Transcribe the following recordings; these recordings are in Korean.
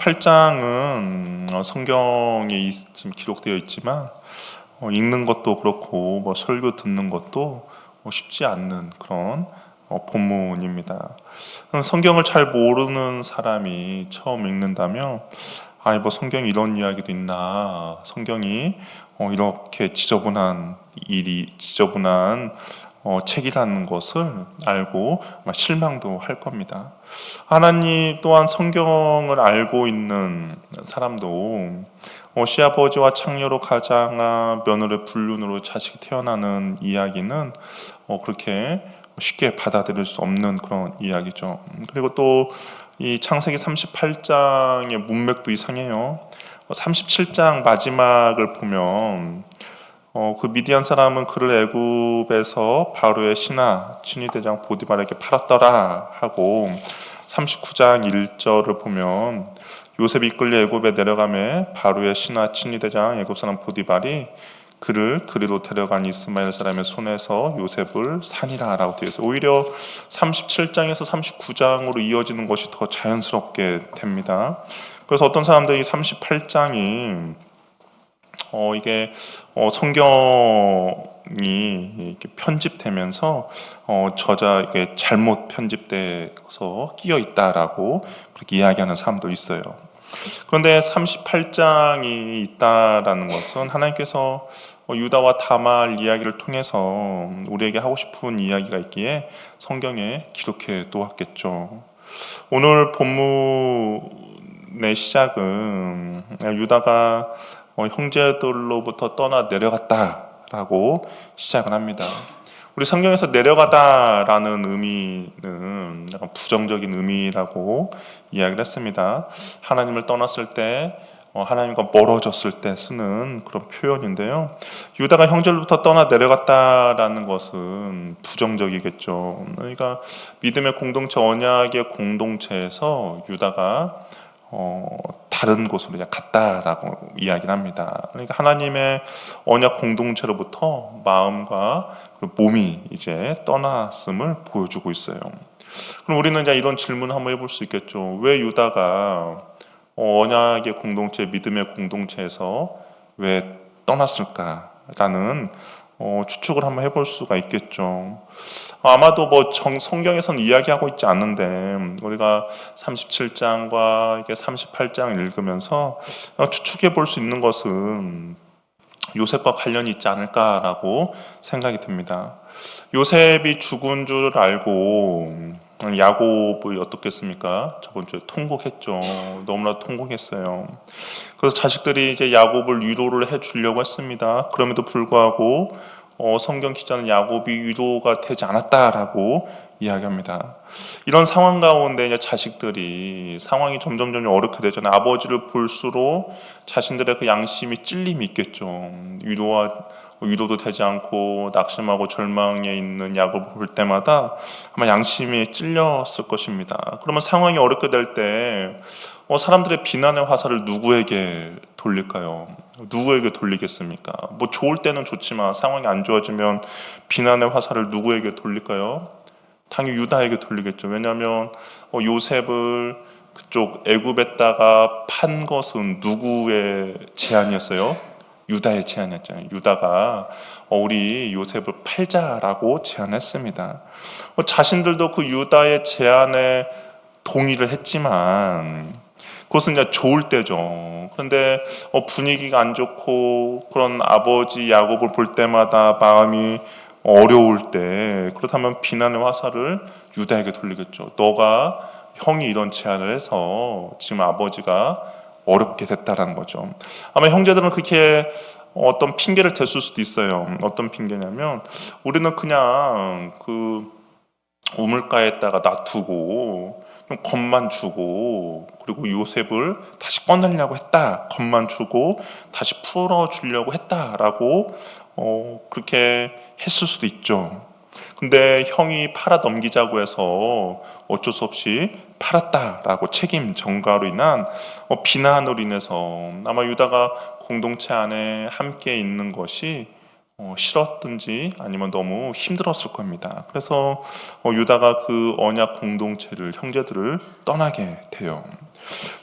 38장은 성경에 지금 기록되어 있지만 읽는 것도 그렇고 설교 듣는 것도 쉽지 않는 그런 본문입니다. 성경을 잘 모르는 사람이 처음 읽는다면 성경에 이런 이야기도 있나, 성경이 이렇게 지저분한 책이라는 것을 알고 실망도 할 겁니다. 하나님 또한 성경을 알고 있는 사람도 시아버지와 창녀로 가장한 며느리 불륜으로 자식이 태어나는 이야기는 그렇게 쉽게 받아들일 수 없는 그런 이야기죠. 그리고 또 이 창세기 38장의 문맥도 이상해요. 37장 마지막을 보면 그 미디안 사람은 그를 애굽에서 바로의 신하 친위대장 보디발에게 팔았더라 하고, 39장 1절을 보면 요셉이 이끌려 애굽에 내려가매 바로의 신하 친위대장 애굽 사람 보디발이 그를 그리로 데려간 이스마엘 사람의 손에서 요셉을 산이라 라고 되어 있어요. 오히려 37장에서 39장으로 이어지는 것이 더 자연스럽게 됩니다. 그래서 어떤 사람들이 38장이 이게 성경이 이렇게 편집되면서 저자에게 잘못 편집돼서 끼어 있다라고 그렇게 이야기하는 사람도 있어요. 그런데 38장이 있다라는 것은 하나님께서 유다와 다말 이야기를 통해서 우리에게 하고 싶은 이야기가 있기에 성경에 기록해 놓았겠죠. 오늘 본문의 시작은 유다가 형제들로부터 떠나 내려갔다라고 시작을 합니다. 우리 성경에서 내려가다라는 의미는 약간 부정적인 의미라고 이야기를 했습니다. 하나님을 떠났을 때, 하나님과 멀어졌을 때 쓰는 그런 표현인데요. 유다가 형제로부터 떠나 내려갔다라는 것은 부정적이겠죠. 그러니까 믿음의 공동체, 언약의 공동체에서 유다가 다른 곳으로 갔다라고 이야기를 합니다. 그러니까 하나님의 언약 공동체로부터 마음과 몸이 이제 떠났음을 보여주고 있어요. 그럼 우리는 이제 이런 질문을 한번 해볼 수 있겠죠. 왜 유다가 언약의 공동체, 믿음의 공동체에서 왜 떠났을까라는 추측을 한번 해볼 수가 있겠죠. 아마도 성경에서는 이야기하고 있지 않는데 우리가 37장과 이게 38장을 읽으면서 추측해 볼 수 있는 것은 요셉과 관련이 있지 않을까라고 생각이 듭니다. 요셉이 죽은 줄 알고 야곱이 어떻겠습니까? 저번 주에 통곡했죠. 너무나 통곡했어요. 그래서 자식들이 이제 야곱을 위로를 해주려고 했습니다. 그럼에도 불구하고 성경 기자는 야곱이 위로가 되지 않았다라고 이야기합니다. 이런 상황 가운데 이제 자식들이 상황이 점점 어렵게 되잖아요. 아버지를 볼수록 자신들의 그 양심이 찔림이 있겠죠. 위로도 되지 않고 낙심하고 절망에 있는 야곱을 볼 때마다 아마 양심이 찔렸을 것입니다. 그러면 상황이 어렵게 될 때 사람들의 비난의 화살을 누구에게 돌릴까요? 누구에게 돌리겠습니까? 좋을 때는 좋지만 상황이 안 좋아지면 비난의 화살을 누구에게 돌릴까요? 당연히 유다에게 돌리겠죠. 왜냐하면 요셉을 그쪽 애굽에다가 판 것은 누구의 제안이었어요? 유다의 제안이었잖아요. 유다가 우리 요셉을 팔자라고 제안했습니다. 자신들도 그 유다의 제안에 동의를 했지만 그것은 이제 좋을 때죠. 그런데 분위기가 안 좋고 그런 아버지 야곱을 볼 때마다 마음이 어려울 때, 그렇다면 비난의 화살을 유다에게 돌리겠죠. 너가 형이 이런 제안을 해서 지금 아버지가 어렵게 됐다라는 거죠. 아마 형제들은 그렇게 어떤 핑계를 댔을 수도 있어요. 어떤 핑계냐면 우리는 그냥 그 우물가에다가 놔두고 겁만 주고, 그리고 요셉을 다시 꺼내려고 했다, 겁만 주고 다시 풀어주려고 했다라고 그렇게 했을 수도 있죠. 근데 형이 팔아 넘기자고 해서 어쩔 수 없이 팔았다라고 책임 전가로 인한 비난으로 인해서 아마 유다가 공동체 안에 함께 있는 것이 싫었든지 아니면 너무 힘들었을 겁니다. 그래서 유다가 그 언약 공동체를, 형제들을 떠나게 돼요.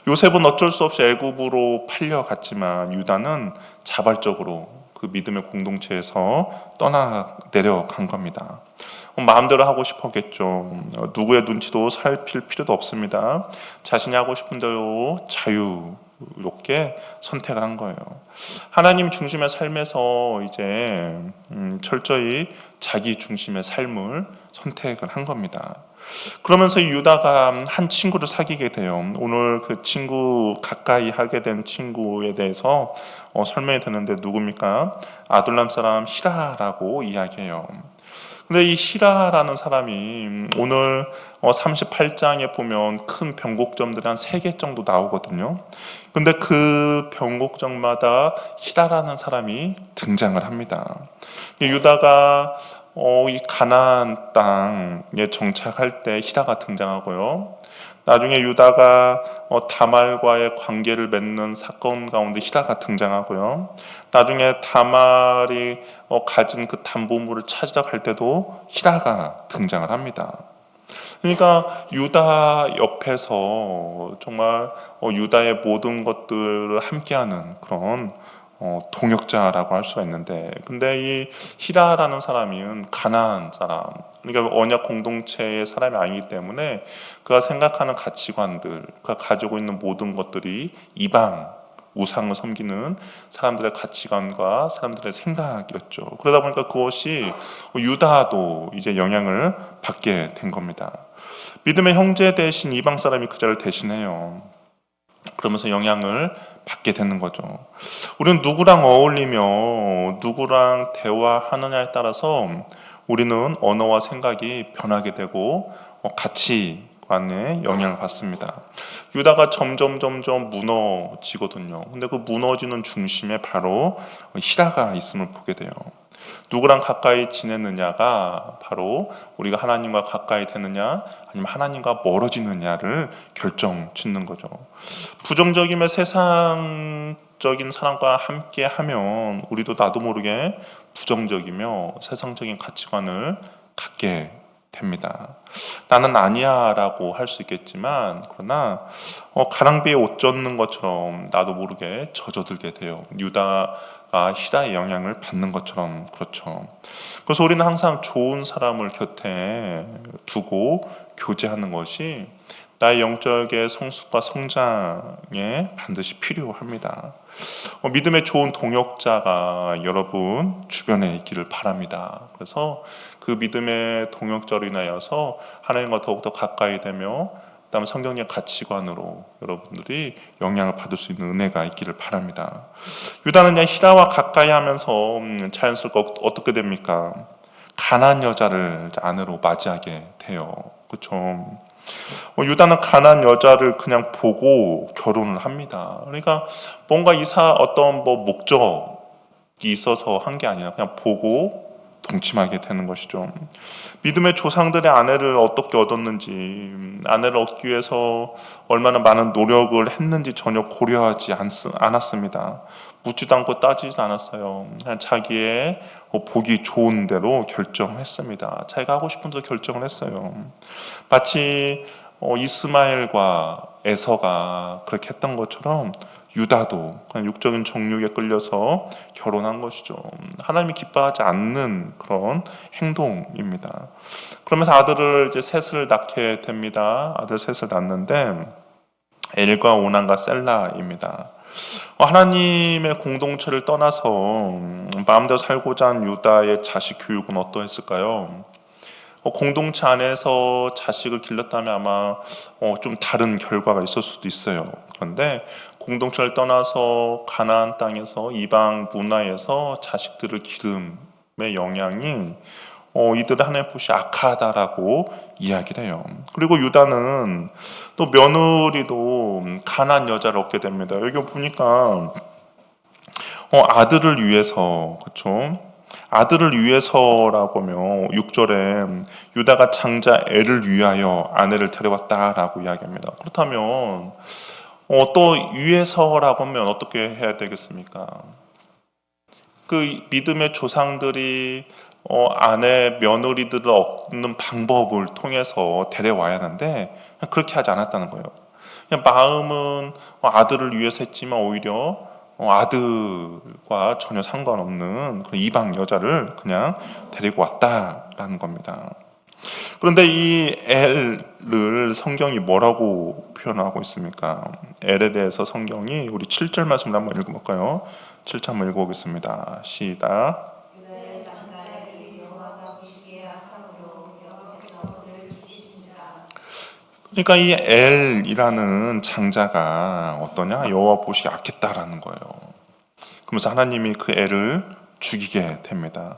요셉은 어쩔 수 없이 애굽으로 팔려갔지만 유다는 자발적으로 그 믿음의 공동체에서 떠나 내려간 겁니다. 마음대로 하고 싶었겠죠. 누구의 눈치도 살필 필요도 없습니다. 자신이 하고 싶은 대로 자유롭게 선택을 한 거예요. 하나님 중심의 삶에서 이제 철저히 자기 중심의 삶을 선택을 한 겁니다. 그러면서 유다가 한 친구를 사귀게 돼요. 오늘 그 친구, 가까이 하게 된 친구에 대해서 설명이 되는데 누굽니까? 아둘람 사람 히라라고 이야기해요. 근데 이 히라라는 사람이 오늘 38장에 보면 큰 변곡점들이 한 3개 정도 나오거든요. 근데 그 변곡점마다 히라라는 사람이 등장을 합니다. 유다가 이 가나안 땅에 정착할 때 히라가 등장하고요. 나중에 유다가 다말과의 관계를 맺는 사건 가운데 히라가 등장하고요. 나중에 다말이 가진 그 담보물을 찾으러 갈 때도 히라가 등장을 합니다. 그러니까 유다 옆에서 정말 유다의 모든 것들을 함께하는 그런 동역자라고 할 수가 있는데, 근데 이 히라라는 사람은 가나안 사람, 그러니까 언약 공동체의 사람이 아니기 때문에 그가 생각하는 가치관들, 그가 가지고 있는 모든 것들이 이방 우상을 섬기는 사람들의 가치관과 사람들의 생각이었죠. 그러다 보니까 그것이 유다도 이제 영향을 받게 된 겁니다. 믿음의 형제 대신 이방 사람이 그 자를 대신해요. 그러면서 영향을 받게 되는 거죠. 우리는 누구랑 어울리며 누구랑 대화하느냐에 따라서 우리는 언어와 생각이 변하게 되고 가치관에 영향을 받습니다. 유다가 점점 무너지거든요. 근데 그 무너지는 중심에 바로 히라가 있음을 보게 돼요. 누구랑 가까이 지내느냐가 바로 우리가 하나님과 가까이 되느냐 아니면 하나님과 멀어지느냐를 결정 짓는 거죠. 부정적이며 세상적인 사람과 함께 하면 우리도 나도 모르게 부정적이며 세상적인 가치관을 갖게 됩니다. 나는 아니야 라고 할 수 있겠지만 그러나 가랑비에 옷 젖는 것처럼 나도 모르게 젖어들게 돼요. 유다가 히라의 영향을 받는 것처럼 그렇죠. 그래서 우리는 항상 좋은 사람을 곁에 두고 교제하는 것이 나의 영적의 성숙과 성장에 반드시 필요합니다. 믿음의 좋은 동역자가 여러분 주변에 있기를 바랍니다. 그래서 그 믿음의 동역자로 인하여서 하나님과 더욱더 가까이 되며 그다음에 성경의 가치관으로 여러분들이 영향을 받을 수 있는 은혜가 있기를 바랍니다. 유다는 히라와 가까이 하면서 자연스럽게 어떻게 됩니까? 가난 여자를 아내로 맞이하게 돼요. 그렇죠? 유다는 가난 여자를 그냥 보고 결혼을 합니다. 그러니까 뭔가 어떤 목적이 있어서 한 게 아니라 그냥 보고 동침하게 되는 것이죠. 믿음의 조상들의 아내를 어떻게 얻었는지, 아내를 얻기 위해서 얼마나 많은 노력을 했는지 전혀 고려하지 않았습니다. 묻지도 않고 따지지도 않았어요. 그냥 자기의 보기 좋은 대로 결정했습니다. 자기가 하고 싶은 대로 결정을 했어요. 마치 이스마엘과 에서가 그렇게 했던 것처럼 유다도 그냥 육적인 정욕에 끌려서 결혼한 것이죠. 하나님이 기뻐하지 않는 그런 행동입니다. 그러면서 아들을 이제 셋을 낳게 됩니다. 아들 셋을 낳는데 엘과 오난과 셀라입니다. 하나님의 공동체를 떠나서 마음대로 살고자 한 유다의 자식 교육은 어떠했을까요? 공동체 안에서 자식을 길렀다면 아마 좀 다른 결과가 있을 수도 있어요. 그런데 공동체를 떠나서 가나안 땅에서 이방 문화에서 자식들을 기름의 영향이 이들을 하나님 보시 악하다라고 이야기를 해요. 그리고 유다는 또 며느리도 가난 여자를 얻게 됩니다. 여기 보니까 아들을 위해서, 그렇죠? 아들을 위해서라고 하면 6절에 유다가 장자 엘을 위하여 아내를 데려왔다라고 이야기합니다. 그렇다면 또 위해서라고 하면 어떻게 해야 되겠습니까? 그 믿음의 조상들이 아내 며느리들을 얻는 방법을 통해서 데려와야 하는데 그렇게 하지 않았다는 거예요. 그냥 마음은 아들을 위해서 했지만 오히려 아들과 전혀 상관없는 그런 이방 여자를 그냥 데리고 왔다라는 겁니다. 그런데 이 엘을 성경이 뭐라고 표현하고 있습니까? 엘에 대해서 성경이 우리 7절 말씀을 한번 읽어볼까요? 7절 한번 읽어보겠습니다. 시작. 그러니까 이 엘이라는 장자가 어떠냐? 여호와 보시기에 악했다라는 거예요. 그러면서 하나님이 그 엘을 죽이게 됩니다.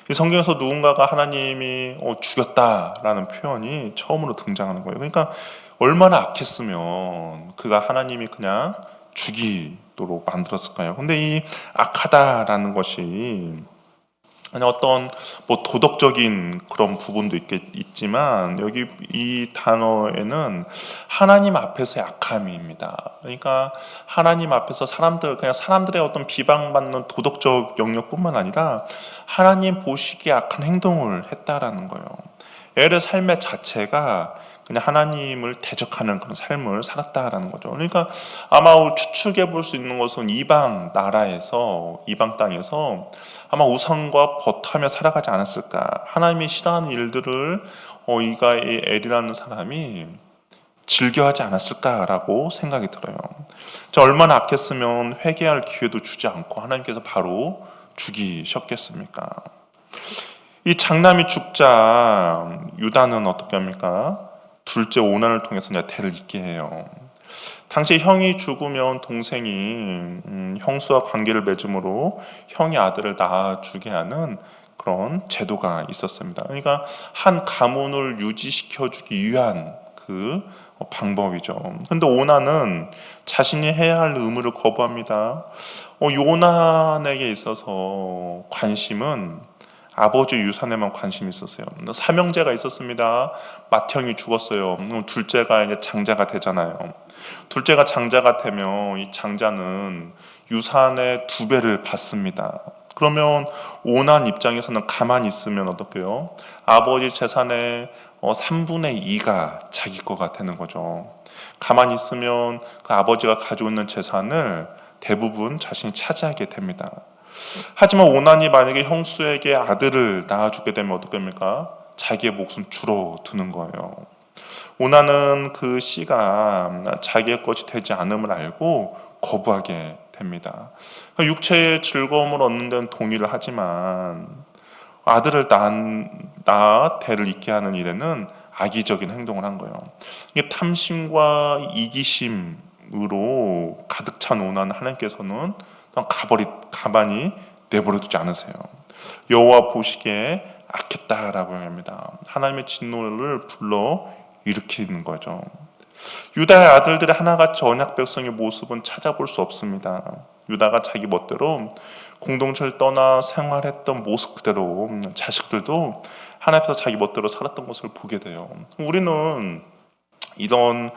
이 성경에서 누군가가 하나님이 죽였다라는 표현이 처음으로 등장하는 거예요. 그러니까 얼마나 악했으면 그가 하나님이 그냥 죽이도록 만들었을까요? 근데 이 악하다라는 것이 그냥 어떤 도덕적인 그런 부분도 있지만 여기 이 단어에는 하나님 앞에서의 악함입니다. 그러니까 하나님 앞에서 그냥 사람들의 어떤 비방받는 도덕적 영역뿐만 아니라 하나님 보시기에 악한 행동을 했다라는 거예요. 엘의 삶의 자체가 그냥 하나님을 대적하는 그런 삶을 살았다라는 거죠. 그러니까 아마 추측해 볼 수 있는 것은 이방 땅에서 아마 우상과 벗하며 살아가지 않았을까. 하나님이 싫어하는 일들을 이 엘이라는 사람이 즐겨하지 않았을까라고 생각이 들어요. 얼마나 악했으면 회개할 기회도 주지 않고 하나님께서 바로 죽이셨겠습니까? 이 장남이 죽자 유다는 어떻게 합니까? 둘째 오난을 통해서 대를 잇게 해요. 당시 형이 죽으면 동생이 형수와 관계를 맺음으로 형이 아들을 낳아주게 하는 그런 제도가 있었습니다. 그러니까 한 가문을 유지시켜주기 위한 그 방법이죠. 근데 오난은 자신이 해야 할 의무를 거부합니다. 요난에게 있어서 관심은 아버지 유산에만 관심이 있었어요. 삼형제가 있었습니다. 맏형이 죽었어요. 둘째가 이제 장자가 되잖아요. 둘째가 장자가 되면 이 장자는 유산의 2배를 받습니다. 그러면 오난 입장에서는 가만히 있으면 어떡해요? 아버지 재산의 3분의 2가 자기 거가 되는 거죠. 가만히 있으면 그 아버지가 가지고 있는 재산을 대부분 자신이 차지하게 됩니다. 하지만 오난이 만약에 형수에게 아들을 낳아주게 되면 어떻게 됩니까? 자기의 몫은 줄어드는 거예요. 오난은 그 씨가 자기의 것이 되지 않음을 알고 거부하게 됩니다. 육체의 즐거움을 얻는 데는 동의를 하지만 아들을 낳아 대를 잇게 하는 일에는 악의적인 행동을 한 거예요. 이게 탐심과 이기심으로 가득 찬 오난 하나님께서는 가만히 내버려 두지 않으세요. 여호와 보시기에 악했다라고 합니다. 하나님의 진노를 불러 일으키는 거죠. 유다의 아들들의 하나같이 언약 백성의 모습은 찾아볼 수 없습니다. 유다가 자기 멋대로 공동체를 떠나 생활했던 모습 그대로 자식들도 하나님 앞에서 자기 멋대로 살았던 것을 보게 돼요. 우리는 이런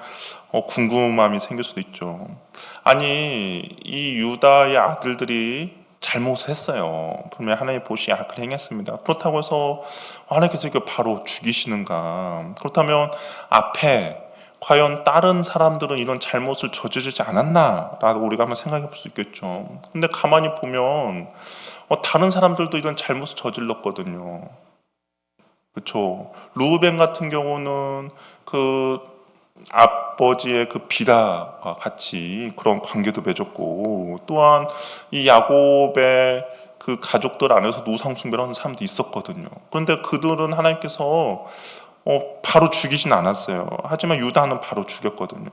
궁금함이 생길 수도 있죠. 아니, 이 유다의 아들들이 잘못을 했어요. 분명히 하나님 보시기에 악을 행했습니다. 그렇다고 해서 하나님께서 이렇게 바로 죽이시는가? 그렇다면 앞에 과연 다른 사람들은 이런 잘못을 저지르지 않았나? 라고 우리가 한번 생각해 볼 수 있겠죠. 근데 가만히 보면 다른 사람들도 이런 잘못을 저질렀거든요. 그렇죠. 루벤 같은 경우는 그 아버지의 그 비다와 같이 그런 관계도 맺었고, 또한 이 야곱의 그 가족들 안에서 우상 숭배를 하는 사람도 있었거든요. 그런데 그들은 하나님께서 바로 죽이진 않았어요. 하지만 유다는 바로 죽였거든요.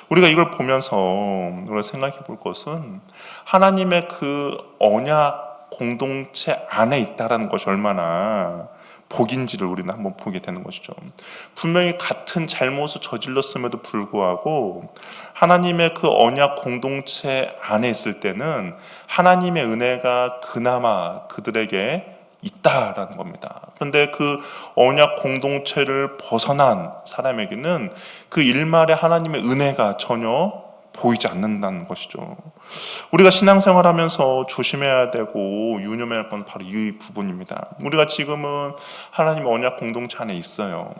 우리가 이걸 보면서 우리가 생각해 볼 것은 하나님의 그 언약 공동체 안에 있다라는 것이 얼마나 복인지를 우리는 한번 보게 되는 것이죠. 분명히 같은 잘못을 저질렀음에도 불구하고 하나님의 그 언약 공동체 안에 있을 때는 하나님의 은혜가 그나마 그들에게 있다라는 겁니다. 그런데 그 언약 공동체를 벗어난 사람에게는 그 일말의 하나님의 은혜가 전혀 보이지 않는다는 것이죠. 우리가 신앙생활하면서 조심해야 되고 유념해야 할 건 바로 이 부분입니다. 우리가 지금은 하나님의 언약 공동체 안에 있어요.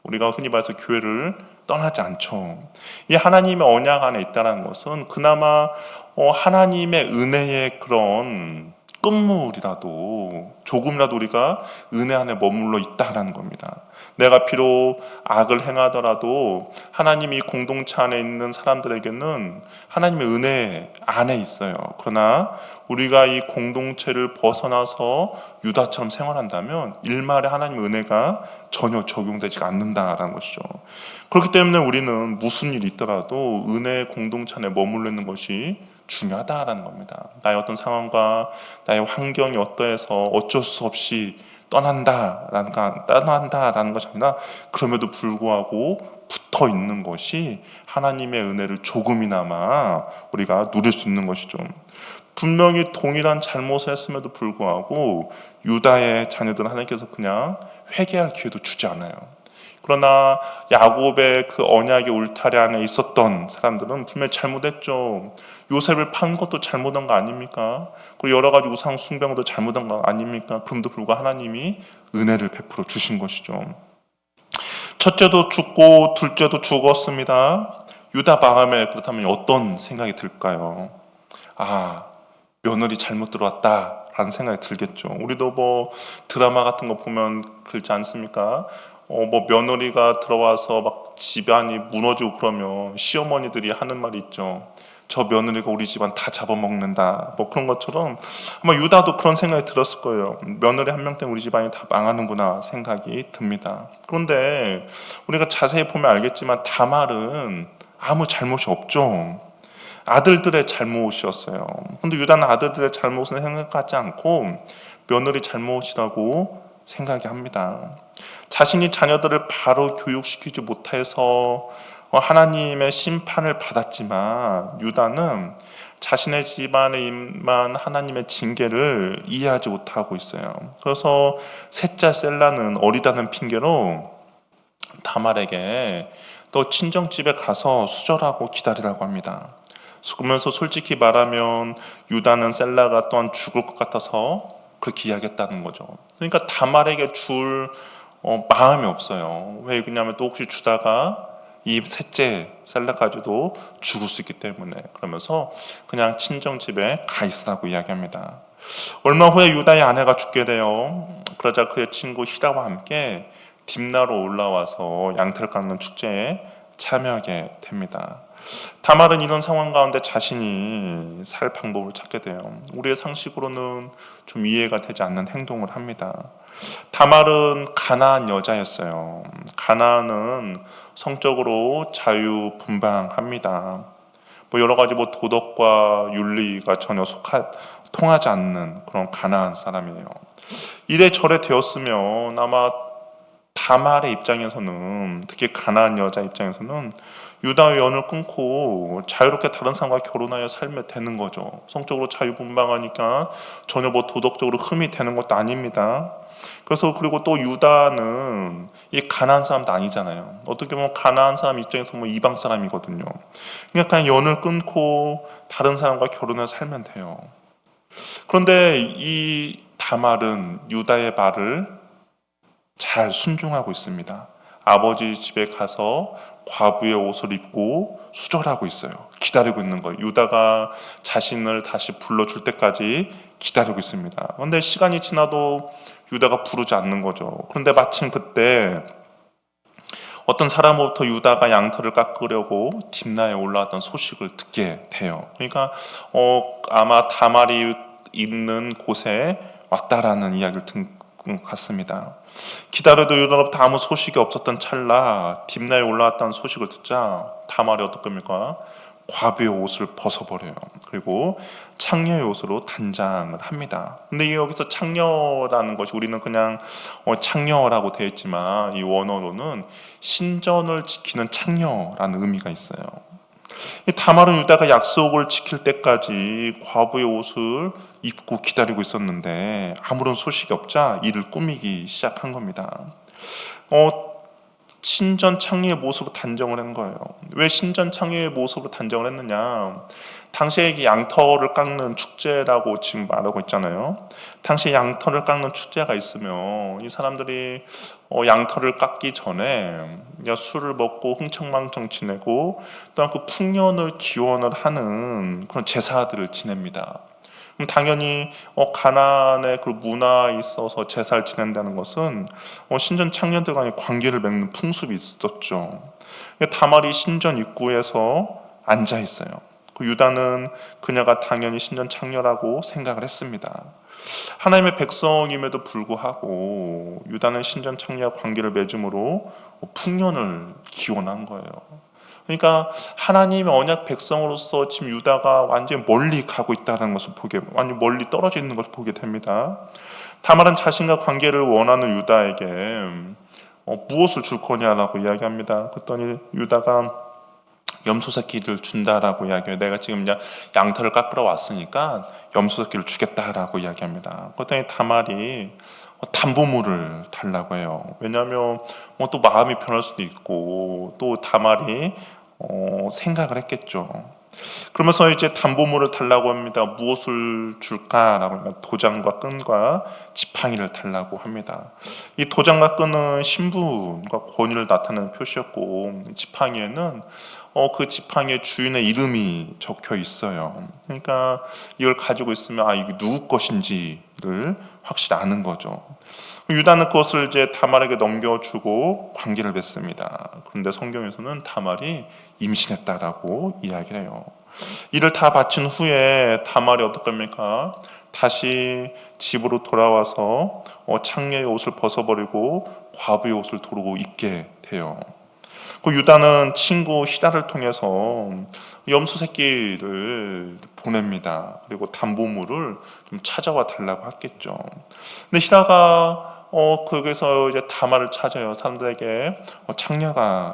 우리가 흔히 말해서 교회를 떠나지 않죠. 이 하나님의 언약 안에 있다는 것은 그나마 하나님의 은혜의 그런 끝물이라도 조금이라도 우리가 은혜 안에 머물러 있다라는 겁니다. 내가 비록 악을 행하더라도 하나님이 공동체 안에 있는 사람들에게는 하나님의 은혜 안에 있어요. 그러나 우리가 이 공동체를 벗어나서 유다처럼 생활한다면 일말에 하나님의 은혜가 전혀 적용되지 않는다라는 것이죠. 그렇기 때문에 우리는 무슨 일이 있더라도 은혜의 공동체 안에 머물러 있는 것이 중요하다라는 겁니다. 나의 어떤 상황과 나의 환경이 어떠해서 어쩔 수 없이 떠난다라는 것이 아니라 그럼에도 불구하고 붙어 있는 것이 하나님의 은혜를 조금이나마 우리가 누릴 수 있는 것이죠. 분명히 동일한 잘못을 했음에도 불구하고 유다의 자녀들은 하나님께서 그냥 회개할 기회도 주지 않아요. 그러나 야곱의 그 언약의 울타리 안에 있었던 사람들은 분명히 잘못했죠. 요셉을 판 것도 잘못한 거 아닙니까? 그리고 여러 가지 우상 숭배도 잘못한 거 아닙니까? 그럼에도 불구하고 하나님이 은혜를 베풀어 주신 것이죠. 첫째도 죽고 둘째도 죽었습니다. 유다 마음에 그렇다면 어떤 생각이 들까요? 며느리 잘못 들어왔다라는 생각이 들겠죠. 우리도 뭐 드라마 같은 거 보면 그렇지 않습니까? 며느리가 들어와서 막 집안이 무너지고 그러면 시어머니들이 하는 말이 있죠. 저 며느리가 우리 집안 다 잡아먹는다. 그런 것처럼 아마 유다도 그런 생각이 들었을 거예요. 며느리 한 명 때문에 우리 집안이 다 망하는구나 생각이 듭니다. 그런데 우리가 자세히 보면 알겠지만 다말은 아무 잘못이 없죠. 아들들의 잘못이었어요. 근데 유다는 아들들의 잘못은 생각하지 않고 며느리 잘못이라고 생각이 합니다. 자신이 자녀들을 바로 교육시키지 못해서 하나님의 심판을 받았지만 유다는 자신의 집안에 임한 하나님의 징계를 이해하지 못하고 있어요. 그래서 셋째 셀라는 어리다는 핑계로 다말에게 또 친정집에 가서 수절하고 기다리라고 합니다. 그러면서 솔직히 말하면 유다는 셀라가 또한 죽을 것 같아서 그렇게 이야기했다는 거죠. 그러니까 다말에게 줄 마음이 없어요. 왜 그러냐면 또 혹시 주다가 이 셋째 셀라까지도 죽을 수 있기 때문에 그러면서 그냥 친정집에 가 있으라고 이야기합니다. 얼마 후에 유다의 아내가 죽게 돼요. 그러자 그의 친구 히다와 함께 딥나로 올라와서 양털 깎는 축제에 참여하게 됩니다. 다말은 이런 상황 가운데 자신이 살 방법을 찾게 돼요. 우리의 상식으로는 좀 이해가 되지 않는 행동을 합니다. 다말은 가나안 여자였어요. 가나안은 성적으로 자유분방합니다. 여러 가지 도덕과 윤리가 전혀 통하지 않는 그런 가나안 사람이에요. 이래저래 되었으면 아마 다말의 입장에서는, 특히 가나안 여자 입장에서는 유다의 연을 끊고 자유롭게 다른 사람과 결혼하여 살면 되는 거죠. 성적으로 자유분방하니까 전혀 도덕적으로 흠이 되는 것도 아닙니다. 그래서 그리고 또 유다는 이 가나안 사람도 아니잖아요. 어떻게 보면 가나안 사람 입장에서 이방 사람이거든요. 그러니까 그냥 연을 끊고 다른 사람과 결혼해서 살면 돼요. 그런데 이 다말은 유다의 말을 잘 순종하고 있습니다. 아버지 집에 가서 과부의 옷을 입고 수절하고 있어요. 기다리고 있는 거예요. 유다가 자신을 다시 불러줄 때까지 기다리고 있습니다. 그런데 시간이 지나도 유다가 부르지 않는 거죠. 그런데 마침 그때 어떤 사람으로부터 유다가 양털을 깎으려고 딥나에 올라왔던 소식을 듣게 돼요. 그러니까 아마 다말이 있는 곳에 왔다라는 이야기를 듣는 것 같습니다. 기다려도 유다로부터 아무 소식이 없었던 찰나 딥나에 올라왔다는 소식을 듣자 다말이 어떡합니까? 과부의 옷을 벗어버려요. 그리고 창녀의 옷으로 단장을 합니다. 근데 여기서 창녀라는 것이 우리는 그냥 창녀라고 되어 있지만 이 원어로는 신전을 지키는 창녀라는 의미가 있어요. 다말은 유다가 약속을 지킬 때까지 과부의 옷을 입고 기다리고 있었는데 아무런 소식이 없자 이를 꾸미기 시작한 겁니다. 신전 창녀의 모습으로 단정을 한 거예요. 왜 신전 창녀의 모습으로 단정을 했느냐? 당시에 이게 양털을 깎는 축제라고 지금 말하고 있잖아요. 당시에 양털을 깎는 축제가 있으면 이 사람들이 양털을 깎기 전에 그냥 술을 먹고 흥청망청 지내고 또한 그 풍년을 기원을 하는 그런 제사들을 지냅니다. 그럼 당연히 가나안의 그 문화에 있어서 제사를 지낸다는 것은 신전 창녀들 간의 관계를 맺는 풍습이 있었죠. 다말이 신전 입구에서 앉아 있어요. 그 유다는 그녀가 당연히 신전 창녀라고 생각을 했습니다. 하나님의 백성임에도 불구하고 유다는 신전 창녀와 관계를 맺음으로 풍년을 기원한 거예요. 그러니까 하나님의 언약 백성으로서 지금 유다가 완전히 멀리 가고 있다는 것을 완전히 멀리 떨어져 있는 것을 보게 됩니다. 다말은 자신과 관계를 원하는 유다에게 무엇을 줄 거냐라고 이야기합니다. 그랬더니 유다가 염소 새끼를 준다라고 이야기해요. 내가 지금 양털을 깎으러 왔으니까 염소 새끼를 주겠다라고 이야기합니다. 그랬더니 다말이 담보물을 달라고 해요. 왜냐하면 또 마음이 변할 수도 있고 또 다말이 생각을 했겠죠. 그러면서 이제 담보물을 달라고 합니다. 무엇을 줄까라고 하면 도장과 끈과 지팡이를 달라고 합니다. 이 도장과 끈은 신분과 권위를 나타내는 표시였고 지팡이에는 그 지팡이의 주인의 이름이 적혀 있어요. 그러니까 이걸 가지고 있으면 이게 누구 것인지를 확실히 아는 거죠. 유다는 그것을 이제 다말에게 넘겨주고 관계를 맺습니다. 그런데 성경에서는 다말이 임신했다라고 이야기를 해요. 이를 다 바친 후에 다말이 어떡합니까? 다시 집으로 돌아와서 창녀의 옷을 벗어버리고 과부의 옷을 도로 입게 돼요. 그 유다는 친구 히라를 통해서 염소 새끼를 보냅니다. 그리고 담보물을 좀 찾아와 달라고 했겠죠. 근데 히라가 거기서 이제 다말을 찾아요. 사람들에게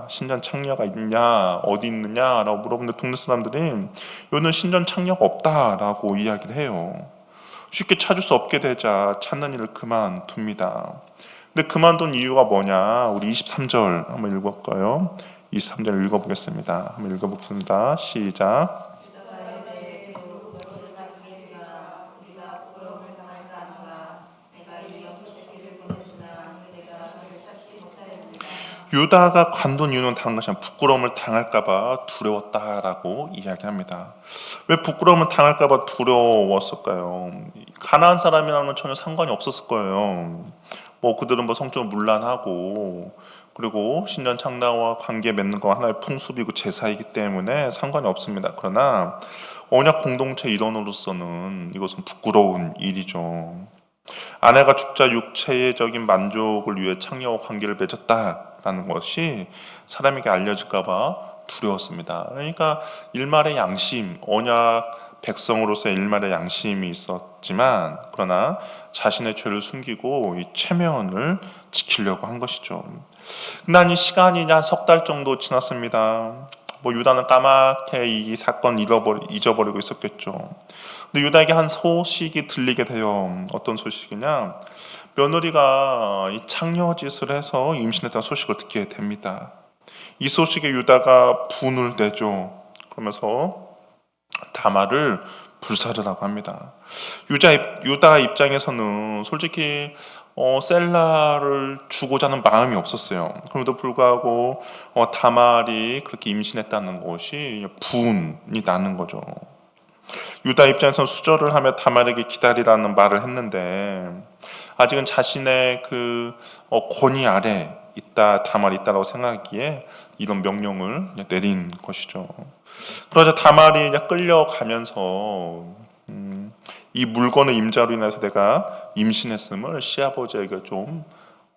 신전 창녀가 있냐, 어디 있느냐라고 물어보는데 동네 사람들이 요는 신전 창녀가 없다라고 이야기를 해요. 쉽게 찾을 수 없게 되자 찾는 일을 그만둡니다. 근데 그만둔 이유가 뭐냐? 우리 23절 한번 읽어볼까요? 23절 읽어보겠습니다. 한번 읽어보겠습니다. 시작. 유다가 관둔 이유는 다른 것이 아니라 부끄러움을 당할까봐 두려웠다라고 이야기합니다. 왜 부끄러움을 당할까봐 두려웠을까요? 가나안 사람이라면 전혀 상관이 없었을 거예요. 그들은 성적으로 문란하고 그리고 신전 창나와 관계 맺는 거 하나의 풍습이고 제사이기 때문에 상관이 없습니다. 그러나 언약 공동체 일원으로서는 이것은 부끄러운 일이죠. 아내가 죽자 육체적인 만족을 위해 창녀와 관계를 맺었다라는 것이 사람에게 알려질까봐 두려웠습니다. 그러니까 일말의 양심, 언약 백성으로서의 일말의 양심이 있었지만 그러나 자신의 죄를 숨기고 이 체면을 지키려고 한 것이죠. 난 이 시간이 한 석 달 정도 지났습니다. 유다는 까맣게 이 사건 잊어버리고 있었겠죠. 근데 유다에게 한 소식이 들리게 돼요. 어떤 소식이냐? 며느리가 이 창녀짓을 해서 임신했다는 소식을 듣게 됩니다. 이 소식에 유다가 분을 내죠. 그러면서 다말을 불사르라고 합니다. 유다 입장에서는 솔직히 셀라를 주고자 하는 마음이 없었어요. 그럼에도 불구하고 다말이 그렇게 임신했다는 것이 분이 나는 거죠. 유다 입장에서는 수절을 하며 다말에게 기다리라는 말을 했는데 아직은 자신의 그 권위 아래 다말이 있다라고 생각하기에 이런 명령을 내린 것이죠. 그러자 다말이 끌려가면서 이 물건의 임자로 인해서 내가 임신했음을 시아버지에게 좀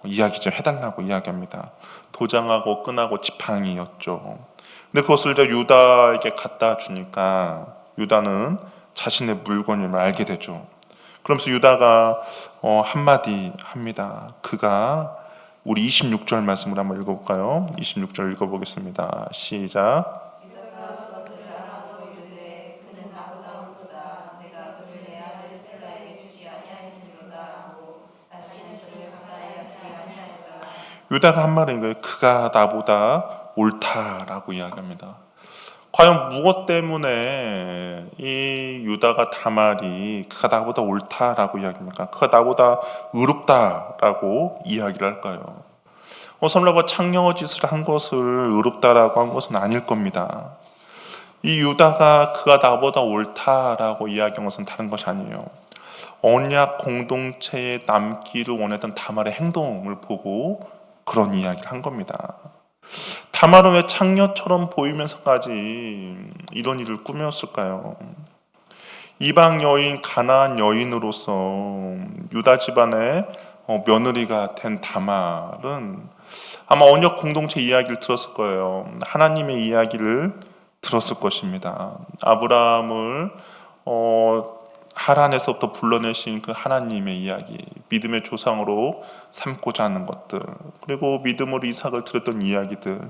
이야기 좀 해달라고 이야기합니다. 도장하고 끈하고 지팡이였죠. 근데 그것을 이제 유다에게 갖다 주니까 유다는 자신의 물건임을 알게 되죠. 그러면서 유다가 한마디 합니다. 그가 우리 26절 말씀을 한번 읽어볼까요? 26절 읽어보겠습니다. 시작. 유다가 한 말은 이거예요. 그가 나보다 옳다라고 이야기합니다. 과연 무엇 때문에 이 유다가 다말이 그가 나보다 옳다라고 이야기합니까? 그가 나보다 의롭다라고 이야기를 할까요? 설마 창녀짓을 한 것을 의롭다라고 한 것은 아닐 겁니다. 이 유다가 그가 나보다 옳다라고 이야기한 것은 다른 것이 아니에요. 언약 공동체에 남기를 원했던 다말의 행동을 보고 그런 이야기를 한 겁니다. 다말은 왜 창녀처럼 보이면서까지 이런 일을 꾸몄을까요? 이방 여인, 가나안 여인으로서 유다 집안의 며느리가 된 다말은 아마 언약 공동체 이야기를 들었을 거예요. 하나님의 이야기를 들었을 것입니다. 아브라함을 하란에서부터 불러내신 그 하나님의 이야기, 믿음의 조상으로 삼고자 하는 것들, 그리고 믿음으로 이삭을 드렸던 이야기들,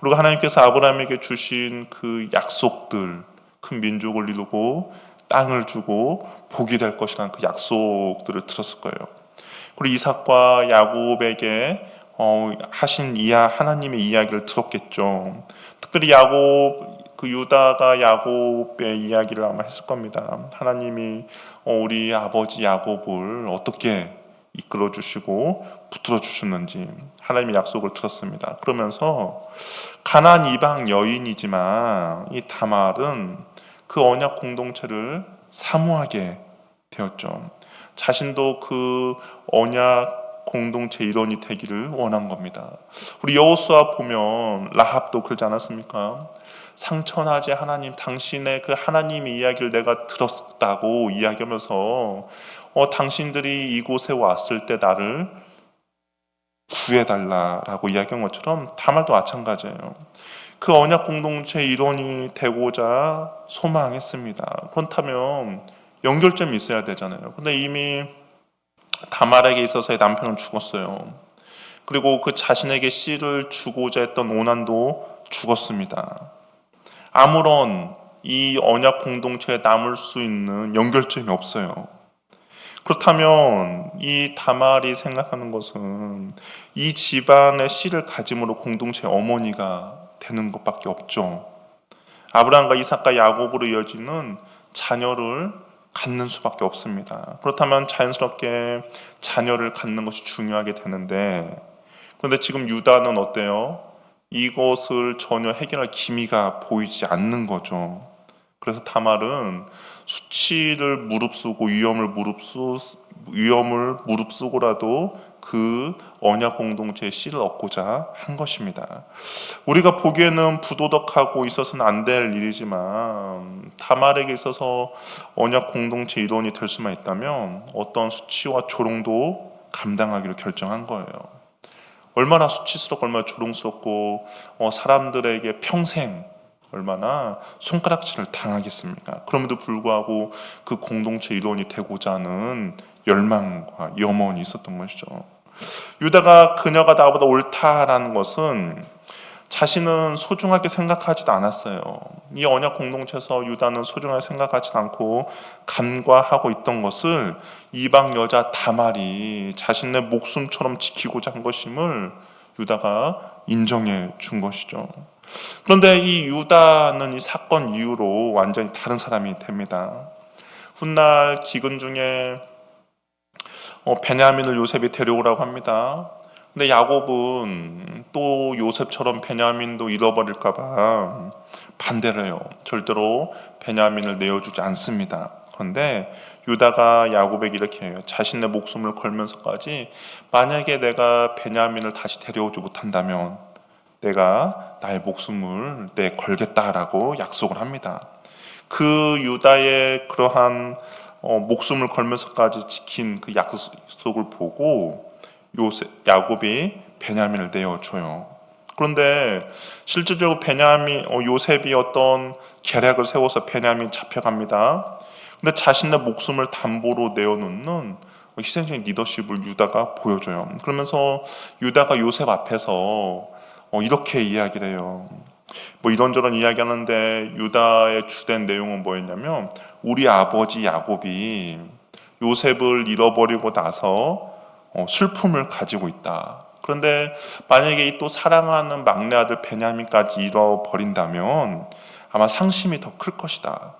그리고 하나님께서 아브라함에게 주신 그 약속들, 큰 민족을 이루고 땅을 주고 복이 될 것이라는 그 약속들을 들었을 거예요. 그리고 이삭과 야곱에게 하신 하나님의 이야기를 들었겠죠. 특별히 그 유다가 야곱의 이야기를 아마 했을 겁니다. 하나님이 우리 아버지 야곱을 어떻게 이끌어 주시고 붙들어 주셨는지 하나님의 약속을 들었습니다. 그러면서 가나안 이방 여인이지만 이 다말은 그 언약 공동체를 사모하게 되었죠. 자신도 그 언약 공동체 일원이 되기를 원한 겁니다. 우리 여호수아 보면 라합도 그러지 않았습니까? 상처나지 하나님, 당신의 그 하나님의 이야기를 내가 들었다고 이야기하면서 당신들이 이곳에 왔을 때 나를 구해달라라고 이야기한 것처럼 다말도 마찬가지예요. 그 언약 공동체 일원이 되고자 소망했습니다. 그렇다면 연결점이 있어야 되잖아요. 근데 이미 다말에게 있어서의 남편은 죽었어요. 그리고 그 자신에게 씨를 주고자 했던 오난도 죽었습니다. 아무런 이 언약 공동체에 남을 수 있는 연결점이 없어요. 그렇다면 이 다말이 생각하는 것은 이 집안의 씨를 가짐으로 공동체의 어머니가 되는 것밖에 없죠. 아브라함과 이삭과 야곱으로 이어지는 자녀를 갖는 수밖에 없습니다. 그렇다면 자연스럽게 자녀를 갖는 것이 중요하게 되는데, 그런데 지금 유다는 어때요? 이것을 전혀 해결할 기미가 보이지 않는 거죠. 그래서 다말은 수치를 무릅쓰고 위험을 무릅쓰고라도 그 언약 공동체의 씨를 얻고자 한 것입니다. 우리가 보기에는 부도덕하고 있어서는 안 될 일이지만 다말에게 있어서 언약 공동체 일원이 될 수만 있다면 어떤 수치와 조롱도 감당하기로 결정한 거예요. 얼마나 수치스럽고 얼마나 조롱스럽고 사람들에게 평생 얼마나 손가락질을 당하겠습니까? 그럼에도 불구하고 그 공동체 일원이 되고자 하는 열망과 염원이 있었던 것이죠. 유다가 그녀가 나보다 옳다라는 것은 자신은 소중하게 생각하지도 않았어요. 이 언약 공동체에서 유다는 소중하게 생각하지도 않고 간과하고 있던 것을 이방 여자 다말이 자신의 목숨처럼 지키고자 한 것임을 유다가 인정해 준 것이죠. 그런데 이 유다는 이 사건 이후로 완전히 다른 사람이 됩니다. 훗날 기근 중에 베냐민을 요셉이 데려오라고 합니다. 근데 야곱은 또 요셉처럼 베냐민도 잃어버릴까봐 반대를 해요. 절대로 베냐민을 내어주지 않습니다. 그런데 유다가 야곱에게 이렇게 해요. 자신의 목숨을 걸면서까지 만약에 내가 베냐민을 다시 데려오지 못한다면 내가 나의 목숨을 걸겠다라고 약속을 합니다. 그 유다의 그러한 목숨을 걸면서까지 지킨 그 약속을 보고 야곱이 베냐민을 내어줘요. 그런데 실질적으로 요셉이 어떤 계략을 세워서 베냐민 잡혀갑니다. 근데 자신의 목숨을 담보로 내어놓는 희생적인 리더십을 유다가 보여줘요. 그러면서 유다가 요셉 앞에서 이렇게 이야기를 해요. 이런저런 이야기하는데 유다의 주된 내용은 뭐였냐면 우리 아버지 야곱이 요셉을 잃어버리고 나서 슬픔을 가지고 있다. 그런데 만약에 이 또 사랑하는 막내 아들 베냐민까지 잃어버린다면 아마 상심이 더 클 것이다.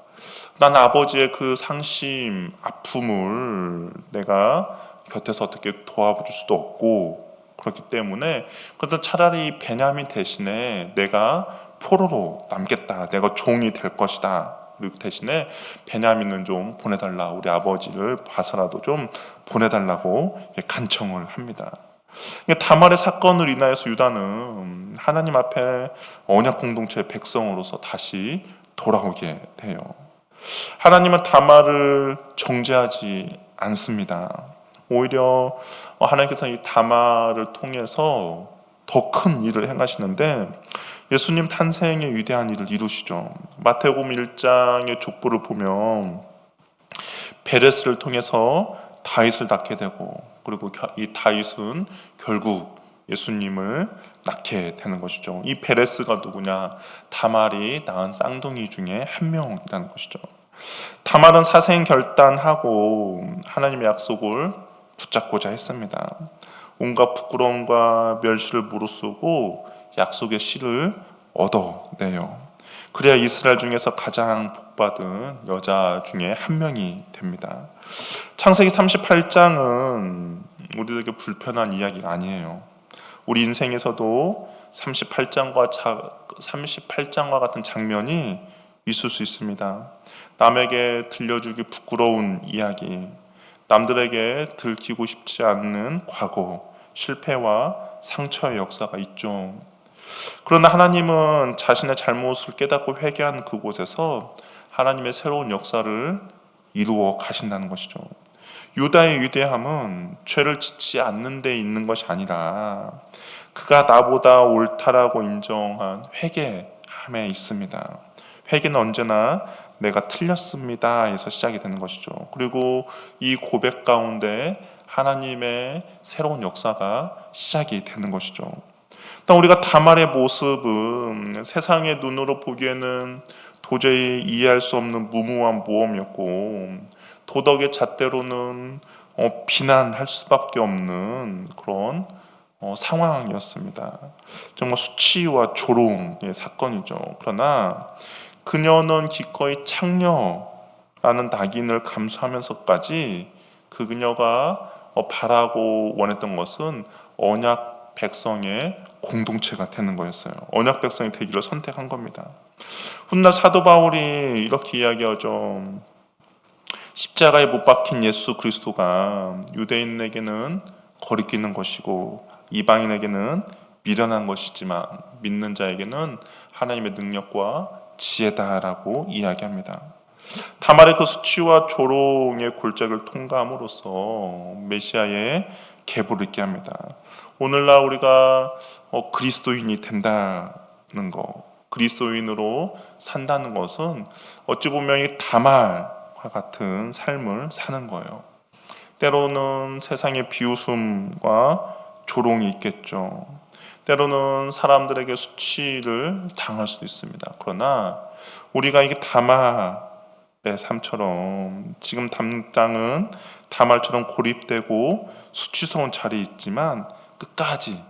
난 아버지의 그 상심, 아픔을 내가 곁에서 어떻게 도와줄 수도 없고, 그렇기 때문에 그래도 차라리 베냐민 대신에 내가 포로로 남겠다. 내가 종이 될 것이다. 그리고 대신에 베냐민은 좀 보내달라. 우리 아버지를 봐서라도 좀 보내달라고 간청을 합니다. 다말의 사건을 인하여서 유다는 하나님 앞에 언약 공동체의 백성으로서 다시 돌아오게 돼요. 하나님은 다말을 정죄하지 않습니다. 오히려 하나님께서 이 다말을 통해서 더 큰 일을 행하시는데 예수님 탄생의 위대한 일을 이루시죠. 마태복음 1장의 족보를 보면 베레스를 통해서 다윗을 낳게 되고, 그리고 이 다윗은 결국 예수님을 낳게 되는 것이죠. 이 베레스가 누구냐? 다말이 낳은 쌍둥이 중에 한 명이라는 것이죠. 다말은 사생 결단하고 하나님의 약속을 붙잡고자 했습니다. 온갖 부끄러움과 멸시를 무릅쓰고 약속의 씨를 얻어내요. 그래야 이스라엘 중에서 가장 복받은 여자 중에 한 명이 됩니다. 창세기 38장은 우리에게 불편한 이야기가 아니에요. 우리 인생에서도 38장과 같은 장면이 있을 수 있습니다. 남에게 들려주기 부끄러운 이야기, 남들에게 들키고 싶지 않는 과거, 실패와 상처의 역사가 있죠. 그러나 하나님은 자신의 잘못을 깨닫고 회개한 그곳에서 하나님의 새로운 역사를 이루어 가신다는 것이죠. 유다의 위대함은 죄를 짓지 않는 데 있는 것이 아니라 그가 나보다 옳다라고 인정한 회개함에 있습니다. 회개는 언제나 내가 틀렸습니다 에서 시작이 되는 것이죠. 그리고 이 고백 가운데 하나님의 새로운 역사가 시작이 되는 것이죠. 우리가 다말의 모습은 세상의 눈으로 보기에는 도저히 이해할 수 없는 무모한 모험이었고, 도덕의 잣대로는 비난할 수밖에 없는 그런 상황이었습니다. 정말 수치와 조롱의 사건이죠. 그러나 그녀는 기꺼이 창녀라는 낙인을 감수하면서까지 그녀가 바라고 원했던 것은 언약 백성의 공동체가 되는 거였어요. 언약 백성이 되기를 선택한 겁니다. 훗날 사도 바울이 이렇게 이야기하죠. 십자가에 못 박힌 예수 그리스도가 유대인에게는 거리끼는 것이고 이방인에게는 미련한 것이지만 믿는 자에게는 하나님의 능력과 지혜다라고 이야기합니다. 다말의 그 수치와 조롱의 골짜기를 통과함으로써 메시아의 계보를 있게 합니다. 오늘날 우리가 그리스도인이 된다는 것, 그리스도인으로 산다는 것은 어찌 보면 이 다말과 같은 삶을 사는 거예요. 때로는 세상의 비웃음과 조롱이 있겠죠. 때로는 사람들에게 수치를 당할 수도 있습니다. 그러나 우리가 이게 다말의 삶처럼 지금 당장은 다말처럼 고립되고 수치스러운 자리에 있지만 끝까지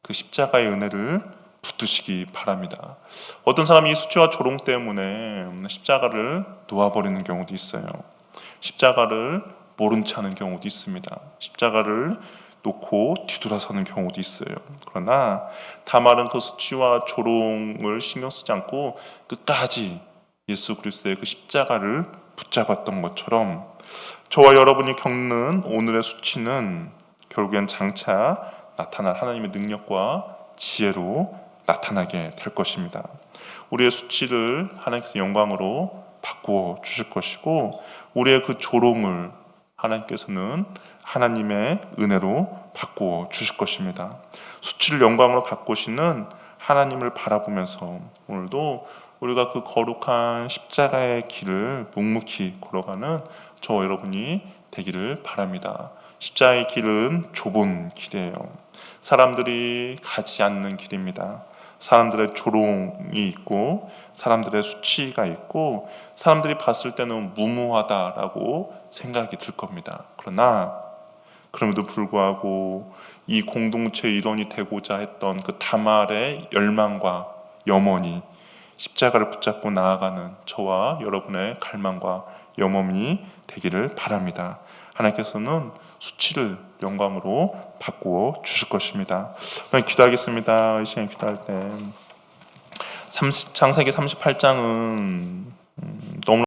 그 십자가의 은혜를 붙드시기 바랍니다. 어떤 사람이 이 수치와 조롱 때문에 십자가를 놓아버리는 경우도 있어요. 십자가를 모른 채 하는 경우도 있습니다. 십자가를 놓고 뒤돌아서는 경우도 있어요. 그러나 다말은 그 수치와 조롱을 신경 쓰지 않고 끝까지 예수 그리스도의 그 십자가를 붙잡았던 것처럼 저와 여러분이 겪는 오늘의 수치는 결국엔 장차 나타날 하나님의 능력과 지혜로 나타나게 될 것입니다. 우리의 수치를 하나님께서 영광으로 바꾸어 주실 것이고 우리의 그 조롱을 하나님께서는 하나님의 은혜로 바꾸어 주실 것입니다. 수치를 영광으로 바꾸시는 하나님을 바라보면서 오늘도 우리가 그 거룩한 십자가의 길을 묵묵히 걸어가는 저와 여러분이 되기를 바랍니다. 십자가의 길은 좁은 길이에요. 사람들이 가지 않는 길입니다. 사람들의 조롱이 있고 사람들의 수치가 있고 사람들이 봤을 때는 무모하다라고 생각이 들 겁니다. 그러나 그럼에도 불구하고 이 공동체의 일원이 되고자 했던 그 다말의 열망과 염원이 십자가를 붙잡고 나아가는 저와 여러분의 갈망과 염원이 되기를 바랍니다. 하나님께서는 수치를 영광으로 바꾸어 주실 것입니다. 기도하겠습니다. 이 시간 기도할 때 창세기 38장은 너무